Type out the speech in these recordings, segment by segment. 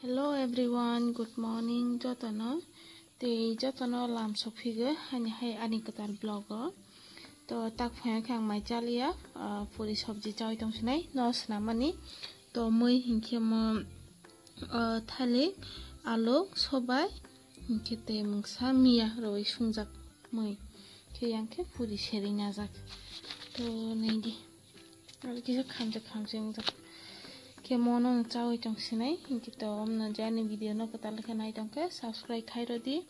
Hello everyone, good morning. Jotono, te jotono lam sophiga hani hai ani katar blogger. To tak phaya khang mai chalia puri sabji choi tong sinai no snamani. To mui hinke mo thale alu sobai hinke te mungsa mia roi sungjak mui. Ke yangke puri seri najak. To neidi. Alu kisa khamjeng jak. Kemono cawi tong sinai kita omna jani video no ketal kenai tong ke subscribe khairo di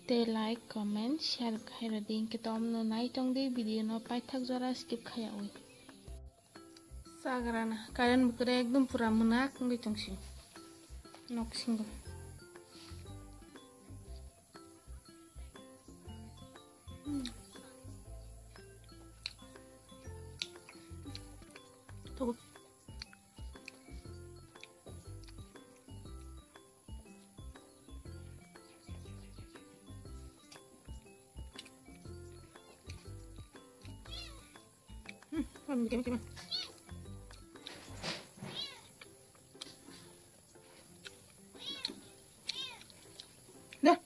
te like comment share khairo di kita omno nai tong di video no pai thak jora skip khaya oi sagrana karen bukre ekdom pura munak ngi tong si nok singo to gimana? Dah.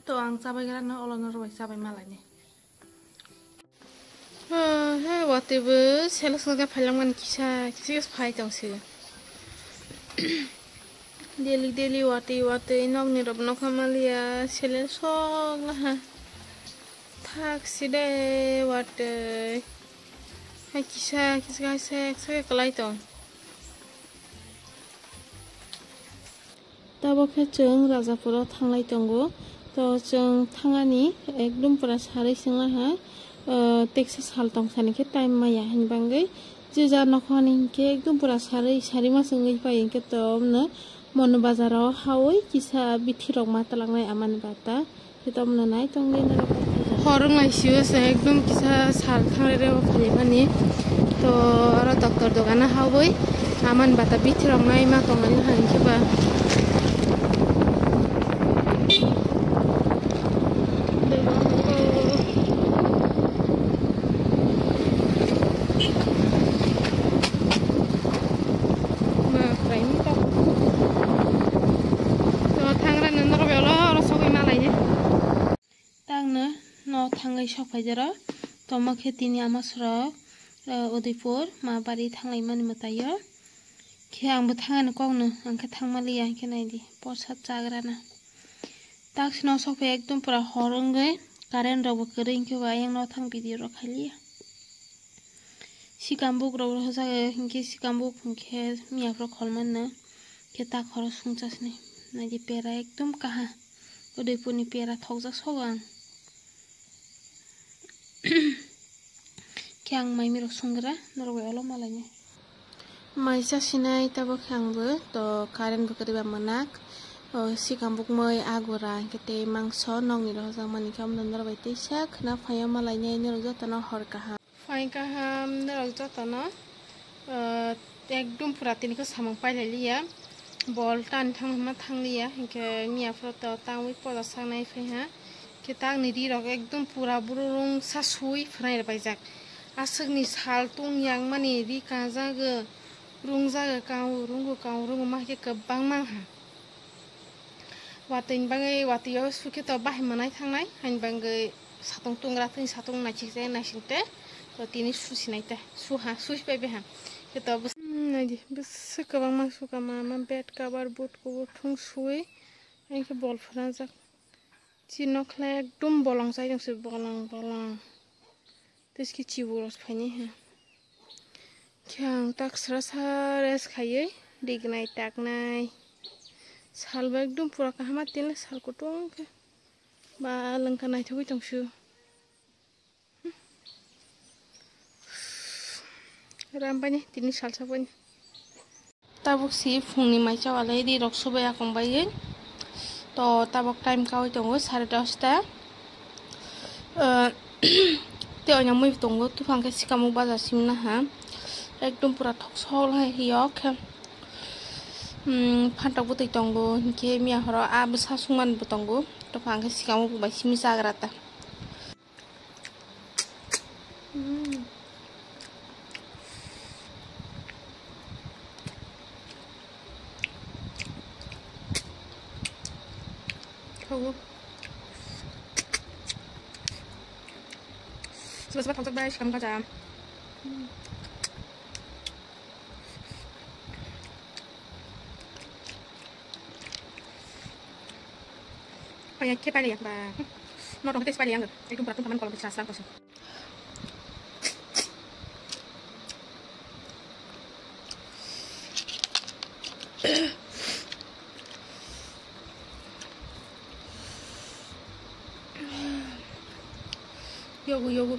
Tuh ang sabai kan olon ruwai sabai malanya. Waktu itu selalu suka filman kisah sepai tong sih. Daily waktu inok ni rob nok amalia selalu sok lah. Takside waktu kisah kelai tong. Tabok ceng Rajapura thanglai tongo to ceng thangani ekdom pura sari singla ha Texas hal tong sani ke time maya hin bangai juja nokhani ke ekdom pura sari ma sengai pai ke to na mon bazaro hawoi kisa bithirok matalangnai aman bata kitom na nai tong le na horong lai siu se ekdom kisa sal thangle re phali mani to aro doctor dogana hawoi aman bata bithirok nai ma tongani han ke ba Thangai sopai jara toma kheti ni amasro Udaipur ma bari thanglai mani matayo ke ang bthangani kongno angke thangmali angke naidi porsat chagrana taksno sopai ekdom pura horongai karen robo kering ke bayang no thang video ro khali sikambuk ro hojaga hinke sikambuk hinke miapro kholman na ke ta khoro sungchasni naidi pera ekdom kaha Udaipur ni pera thokjak sogang Kyang mai mirok sungra norway olo malanya mai sasinai tabo kyangbo to karen bukriba manak sikambuk moi agora kete mangso nongni rojak mani kam norway teisa khna phaya malanya norok jotano horkaha phai kaham norok jotano ekdom pura tiniko samang pailaliya bol tan thangma thangliya hinke mia froto tangwi poda sangnai phaiha Kitang ni dirok ekdom pura burung sasui frai baijak asakni sal tung yang mani ri kajaga rungjaga kau ma ke kabang mangha watin bangai watiyo suke to bah manai thangnai hain bangai satung tungra tin satung nachikse nasinte to tini susinai ta suha sus bebe ha ke to naji bus kabang ma suka ma bed cover boot ko thung sui hain ke bol franjak Chinokla ekdom bolong sai jong se bolong teski chiburos phani ha kyang taksra sares khaye dignai taknai salba ekdom pura kahma tin sal kutong ke ba langka nai thoi tong su rambani tini sal sabon tabuk si phungni mai chawalai di rok sobai akong baye to tabok time kawai tongo 10:30 ta te onya mui tongo tu phangke sikamu bazar simna ha ekdom pura thoksol hai yok phantak butai tongo ke mia horo ab sasungman butongo to phangke sikamu bai simi sagrata Yogu. Sebab tak baik kamu kaca. Kayak kita lihat bah. Nor kita sekali yang itu berat teman kalau kita serang kosong. Yogu.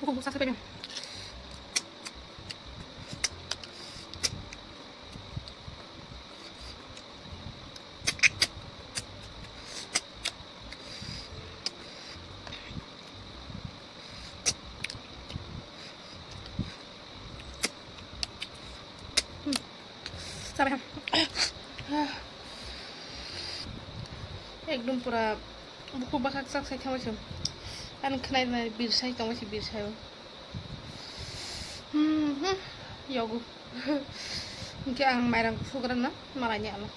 Buku buku sampai ni. Sampai. Ekdom pura buku bakak sak saya macam. An kenai na birsai kamu si birsai. Yogu. Mungkin ang mayroong sugar na maranya Allah.